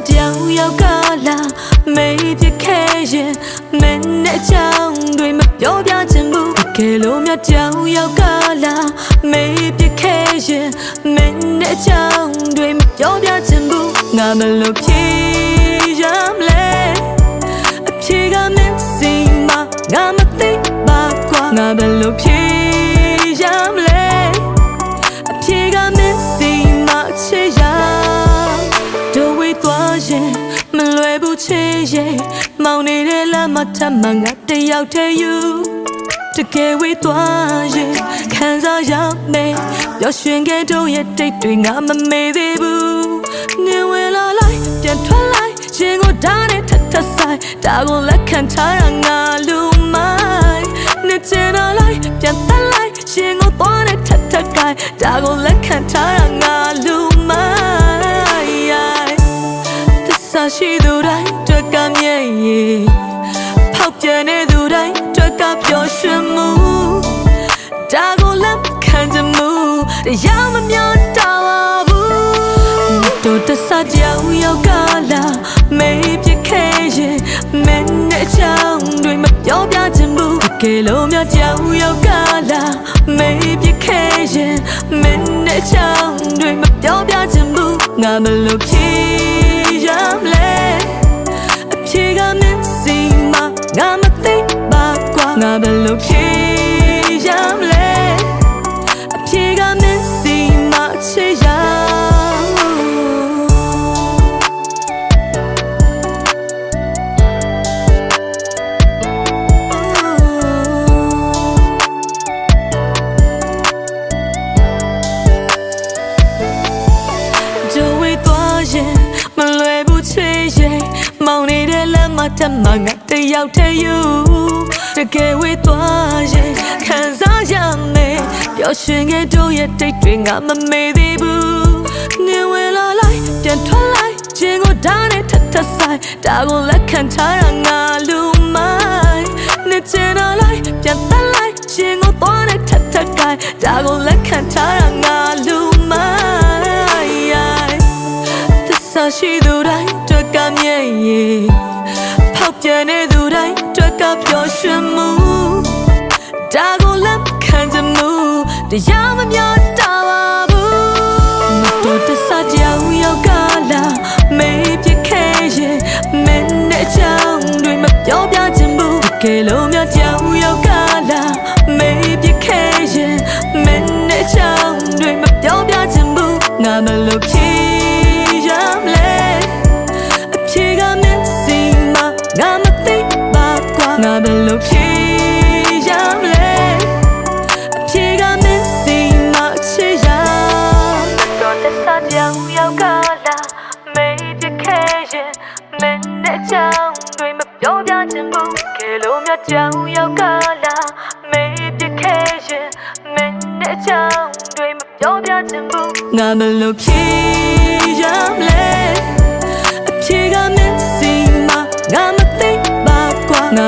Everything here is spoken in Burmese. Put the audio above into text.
ကြောင်ရောက်ကလာမေးပြခဲ့ရင်မင်းနဲ့ချောင်းတွေမပြောပြချင်ဘူးကဲလို့မြတ်ကြောင်ရောက်ကလာမေးပြခဲ့ရင်မင်းနဲ့ချောင်းတွေမပြောပြချင်ဘူးငါမလို့ဖြေရမလဲအဖြေကမင်းစီမငါမသိပါကွာငါဘယ်လိုဖြေရမလဲအဖြေကမင်းစီမချေရတို့ဝေးသွားရင်မလွယ်ဘူးချေရဲ့မောင်နေတဲ့လမ်းမှာထပ်မှငါတယောက်တည်းယူတကယ်ဝေးသွားရင်ခံစားရမယ်ပျော်ရွှင်ခဲ့တို့ရဲ့တိတ်တွေငါမမေ့သေးဘူးနေဝင်လာလိုက်ပြန်ထွက်လိုက်ရင်ကိုဓာတ်နဲ့ထပ်ထပ်ဆိုင်ဒါကိုလက်ခံထားရငါလူမိုင်းနေချင်တော့လိုက်ပြန်တက်လိုက်ရင်ကိုသွားနဲ့ထပ်ထပ်ကိုင်ဒါကိုလက်ခံထားရငါလူမိုင်းသစ္စာရှိသူတိုင်းတွက်ကမြဲရဲ့ဖောက်ပြန်နေသူတိုင်းတွက်ကပျော်ရွှင်မှုဒါကိုလက်ခံချင်မှုတရားမမျောတာပါဘူးတို့တဆကြောင်ရောက်ကလာမေးပြခဲ့ရင်မင်းနဲ့ချောင်းတွေမပြောပြချင်ဘူးကဲလို့မြတ်ကြောင်ရောက်ကလာမေးပြခဲ့ရင်မင်းနဲ့ချောင်းတွေမပြောပြချင်ဘူးငါမလို့ဖြေရမလဲအဖြေကမင်းစီမငါမသိပါကွာငါဘယ်လိုဖြေရမလဲအဖြေကမင်းစီမချေရမောင်နေတဲ့လမ်းမှာထပ်မှငါတယောက်တည်းယူတကယ်ဝေးသွားရင်ခံစားရမယ်ပျော်ရွှင်ခဲ့တို့ရဲ့တိတ်တွေငါမမေ့သေးဘူးနေဝင်လာလိုက်ပြန်ထွက်လိုက်ရင်ကိုဓာတ်နဲ့ထပ်ထပ်ဆိုင်ဒါကိုလက်ခံထားရငါလူမိုင်းနေချင်တော့လိုက်ပြန်တက်လိုက်ရင်ကိုသွားနဲ့ထပ်ထပ်ကိုင်ဒါကိုလက်ခံထားရငါလူမိုင်းသစ္စာရှိသူတိုင်းတွက်ကမြဲရဲ့ဖောက်ပြန်နေသူတိုင်းတွက်ကပျော်ရွှင်မှုဒါကိုလက်ခံချင်မှုတရားမမျောတာပါဘူးတို့တဆကြောင်ရောက်ကလာမေးပြခဲ့ရင်မင်းနဲ့ချောင်းတွေမပြောပြချင်ဘူးကဲလို့မြတ်ကြောင်ရောက်ကလာမေးပြခဲ့ရင်မင်းနဲ့ချောင်းတွေမပြောပြချင်ဘူးငါမလို့ဖြေရမလဲအဖြေကမင်းစီမငါမသိပါကွာငါဘယ်လိုဖြေရမလဲအဖြေကမင်းစီမချေရတော့တဆကြောင်ရောက်ကလာမေးပြခဲ့ရင်မင်းနဲ့ချောင်းတွေမပြောပြချင်ဘူးကဲလို့မြတ်ကြောင်ရောက်ကလာမေးပြခဲ့ရင်မင်းနဲ့ချောင်းတွေမပြောပြချင်ဘူးငါမလို့ဖြေရမလဲအဖြေကမင်းစီမငါမသိပါကွာငါ